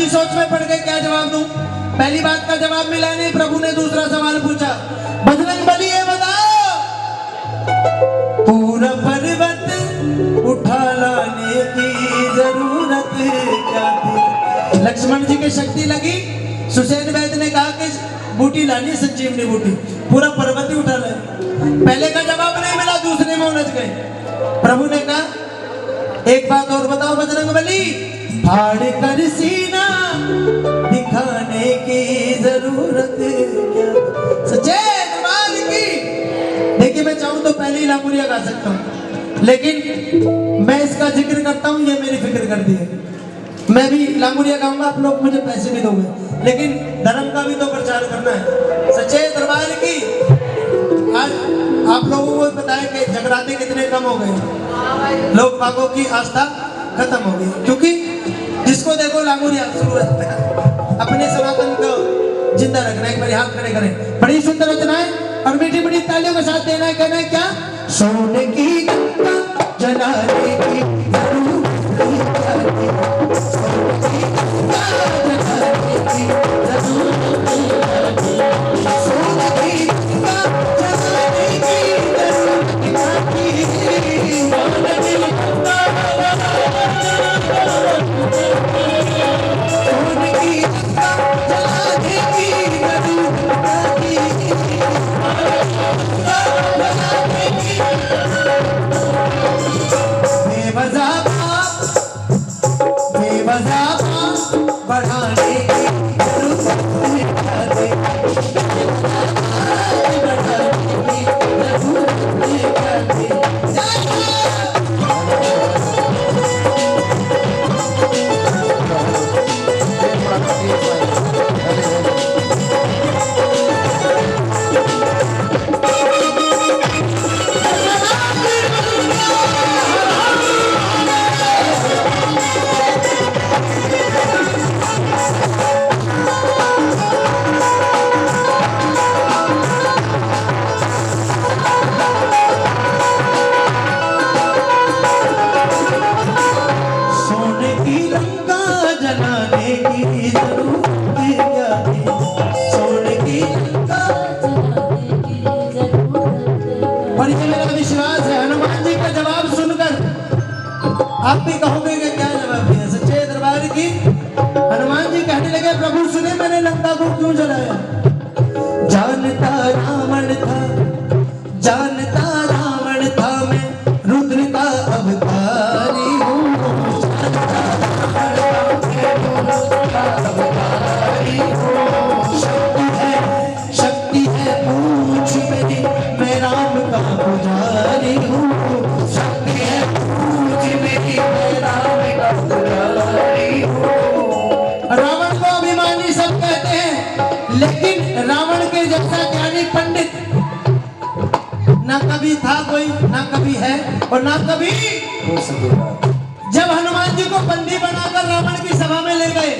सोच में पड़ गए क्या जवाब दूं। पहली बात का जवाब मिला नहीं, प्रभु ने दूसरा सवाल पूछा, बजरंग बली ये बताओ, पूरा पर्वत उठा लाने की जरूरत क्या थी। लक्ष्मण जी की शक्ति लगी, सुसेन वैद्य ने कहा कि बूटी लानी, संजीवनी बूटी, पूरा पर्वत ही उठा लाए। पहले का जवाब नहीं मिला, दूसरे में उलझ गए। प्रभु ने कहा एक बात और बताओ बजरंग बली, फाड़ कर सीना दिखाने की जरूरत क्या। सच्चे दरबार की। देखिए मैं चाहूं तो पहले ही लामुरिया गा सकता हूं, लेकिन मैं इसका जिक्र करता हूं, ये मेरी फिक्र करती है। मैं भी लामुरिया गाऊंगा, आप लोग मुझे पैसे भी दोगे, लेकिन धर्म का भी तो प्रचार करना है। सच्चे दरबार की। आज आप लोगों को बताएं कि जगराते कितने कम हो गए, लोग बागों की आस्था खत्म हो गई, क्योंकि जिसको देखो लामुरिया शुरू रहता है। अपने सनातन को जिंदा रखना है। एक बार हाथ खड़े करें। बड़ी सुंदर रचना है और मीठी मीठी तालियों के साथ देना है। कहना है क्या, सोने की गंगा जलाने की जरूरत क्या थी, सोने की गंगा जलाने की जरूरत क्या थी, सोने की गंगा जलाने की जरूरत क्या थी, सोने की गंगा बढ़ाने की जरूरत क्या थी, बढ़ाने की जरूरत क्या थी। आप भी कहोगे कि क्या जवाब दिया। सच्चे दरबार की। हनुमान जी कहने लगे, प्रभु सुने मैंने लंका को क्यों जलाया। जानता रावण था, जानता रावण था, मैं रुद्र का अवतारी हूँ, जानता रावण का अवतारी हूँ। शक्ति है पूछ मेरी, मैं राम का पुजारी हूँ, शक्ति है रावण को अभिमानी सब कहते हैं, लेकिन रावण के जैसा ज्ञानी पंडित ना कभी था कोई, ना कभी है और ना कभी हो सकेगा। जब हनुमान जी को बंदी बनाकर रावण की सभा में ले गए,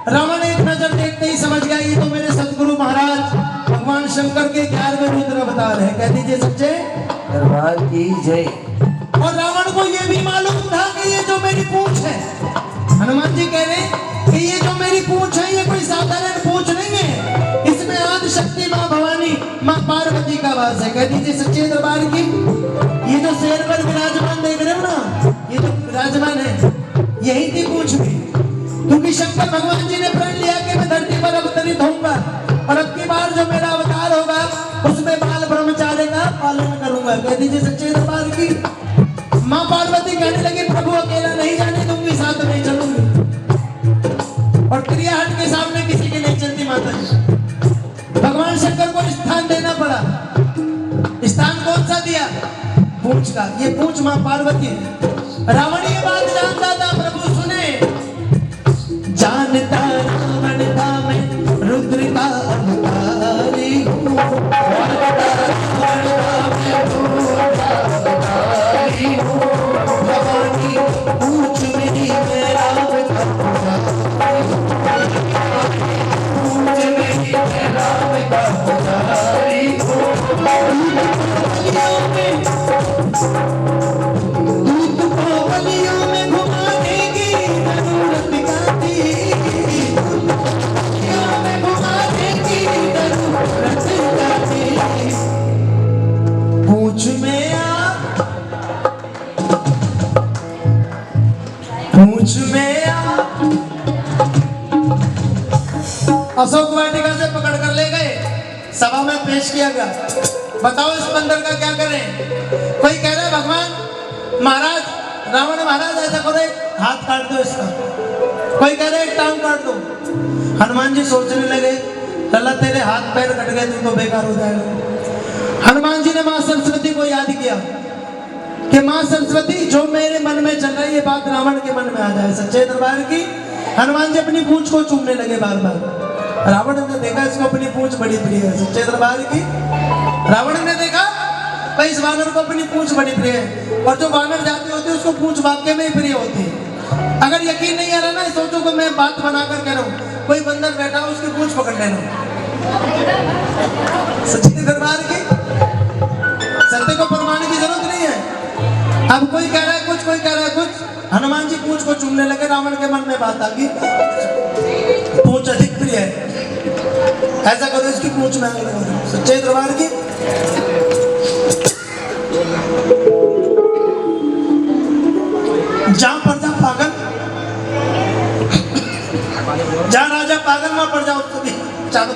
रावण एक नजर देखते ही समझ गया ये तो मेरे सतगुरु महाराज भगवान शंकर के 11वें रुद्र अवतार है। कह दीजिए सच्चे दरबार की जय। और रावण को यह भी मालूम था कि ये जो मेरी पूंछ है, हनुमान जी कह रहे कि ये जो मेरी पूंछ है ये कोई साधारण पूंछ नहीं है, इसमें आदि शक्ति माँ भवानी माँ पार्वती का वास है। कह दीजिए सच्चे दरबार की। ये जो शेर पर विराजमान देख रहे हो ना, ये जो विराजमान है यही थी पूंछ भी, क्योंकि शंकर भगवान जी ने प्रण लिया कि मैं धरती पर अवतरित होऊंगा और अब की बार जो मेरा अवतार होगा उसमें बाल ब्रह्मचार्य का पालन करूंगा। कह दीजिए सच्चे दरबार की। माँ पार्वती कहने लगी प्रभु अकेला नहीं जाने दूंगी, साथ में चलूंगी। और क्रियाहट के सामने किसी की नहीं चलती माता जी। भगवान शंकर को स्थान देना पड़ा। स्थान कौन सा दिया, पूंछ का। ये पूंछ माँ पार्वती है। रावण ये बात जानता था, प्रभु सुने। जानता रावण था मैं रुद्र का अवतारी हूँ, जानता रावण था मैं रुद्र का अवतारी हूँ, भवानी पूछ मेरी मैं राम का पुजारी हूँ, पूछ मेरी मैं राम का पुजारी हूँ। दूत को गलियों में घुमाने की जरूरत क्या थी, अशोक वाटिका से पकड़ कर ले गए, सभा में पेश किया गया। बताओ इस बंदर का क्या करें? कोई कह रहा है भगवान महाराज, रावण महाराज ऐसा करो एक हाथ काट दो इसका, कोई कह रहा है एक टांग काट दो। हनुमान जी सोचने लगे, अल्लाह तेरे हाथ पैर कट गए तू तो बेकार हो जाएगा। हनुमान जी ने माँ सरस्वती को याद किया कि माँ सरस्वती जो मेरे मन में चल रही है बात रावण के मन में आ जाए। सच्चे दरबार की हनुमान जी अपनी पूंछ को चूमने लगे बार बार। रावण ने देखा इसको अपनी पूंछ बड़ी प्रिय है। सच्चे दरबार की रावण ने देखा भाई इस वानर को अपनी पूंछ बड़ी प्रिय है, और जो वानर जाती होती है उसको पूंछ वाक्य में ही प्रिय होती है। अगर यकीन नहीं आ रहा ना, सोचो कि मैं बात बनाकर कह रहा हूँ, कोई बंदर बैठा हो उसकी पूंछ पकड़ लेना। सच्चे दरबार की सत्य को प्रमाण की जरूरत नहीं है। अब कोई कह रहा है कुछ, कोई कह रहा है कुछ, हनुमान जी पूंछ को चूमने लगे। रावण के मन में बात आ गई पूंछ अधिक प्रिय है, ऐसा करो इसकी पूंछ में आग लगा दो। सच्चे दरबार की जहां पर जा पागल, जहां राजा पागल वहां पर जाओ कभी चादर